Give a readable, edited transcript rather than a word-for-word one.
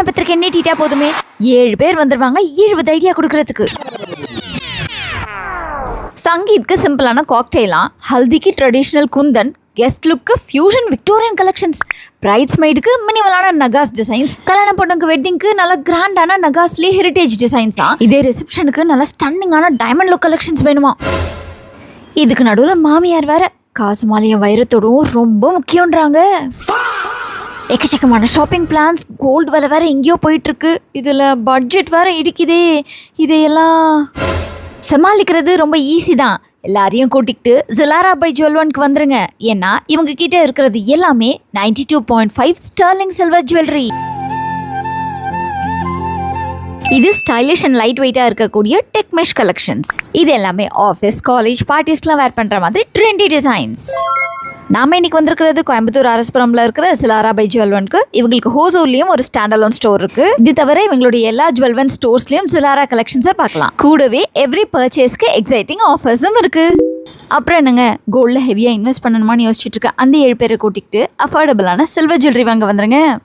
கல்யாண பத்திரிக்கை நீட்டிட்டா போதுமே 7 பேர் வந்துருவாங்க 70 ஐடியா கொடுக்கறதுக்கு. சங்கீத்க்கு சிம்பிளான காக்டெயிலாம், ஹல்திக்கு ட்ரெடிஷ்னல் குந்தன், கெஸ்ட் லுக்கு ஃபியூஷன் விக்டோரியன் கலெக்ஷன்ஸ், பிரைட்ஸ்மெய்டுக்கு மினிமலான நகாஸ் டிசைன்ஸ், கல்யாண பொண்ணுக்கு வெட்டிங்க்கு நல்ல கிராண்டான நகாஸ்லேயே ஹெரிட்டேஜ் டிசைன்ஸா, இதே ரிசப்ஷனுக்கு நல்ல ஸ்டன்னிங்கான டைமண்ட் லுக் கலெக்ஷன்ஸ் வேணுமா. இதுக்கு நடுவில் மாமியார் வேற காசு மாலையும் வைரத்தோடும் ரொம்ப முக்கியன்றாங்க. எக்கச்சக்கமான ஷாப்பிங் பிளான்ஸ், கோல்டு விலை வேற எங்கேயோ போயிட்டுருக்கு, இதில் பட்ஜெட் வேற இடிக்குதே. இதையெல்லாம் சமாளிக்கிறது ரொம்ப ஈஸி தான். எல்லாரையும் கூட்டிகிட்டு ஜிலாரா பை ஜுவல்வன்க்கு வந்துருங்க. ஏன்னா இவங்க கிட்ட இருக்கிறது எல்லாமே 92.5 ஸ்டர்லிங் சில்வர் ஜுவல்லரி. இது ஸ்டைலிஷ் அண்ட் லைட் வெயிட்டாக இருக்கக்கூடிய டெக் மெஷ் கலெக்ஷன்ஸ். இது எல்லாமே ஆஃபீஸ், காலேஜ், பார்ட்டிஸ்லாம் வேர் பண்ணுற மாதிரி ட்ரெண்டி டிசைன்ஸ். நாம இன்னைக்கு வந்திருக்கிறது கோயம்புத்தூர் அரஸ்புரம்ல இருக்கிற ஜிலாரா பை ஜுவல்வன்க்கு. இவங்களுக்கு ஹோசூர்லயும் ஒரு ஸ்டாண்டலோன் ஸ்டோர் இருக்கு. இது தவிர இவங்களுடைய எல்லா ஜுவல்வன் ஸ்டோர்ஸ்லயும் ஜிலாரா கலெக்ஷன்ஸை பார்க்கலாம். கூடவே எவ்ரி பர்ச்சேஸ்க்கு எக்ஸைட்டிங் ஆஃபர்ஸும் இருக்கு. அப்புறம் என்னங்க, கோல்டில் ஹெவியாக இன்வெஸ்ட் பண்ணணுமான்னு யோசிச்சுட்டு இருக்க அந்த 7 பேரை கூட்டிகிட்டு அஃபோர்டபுளான சில்வர் ஜுவல்லரி வாங்க வந்துருங்க.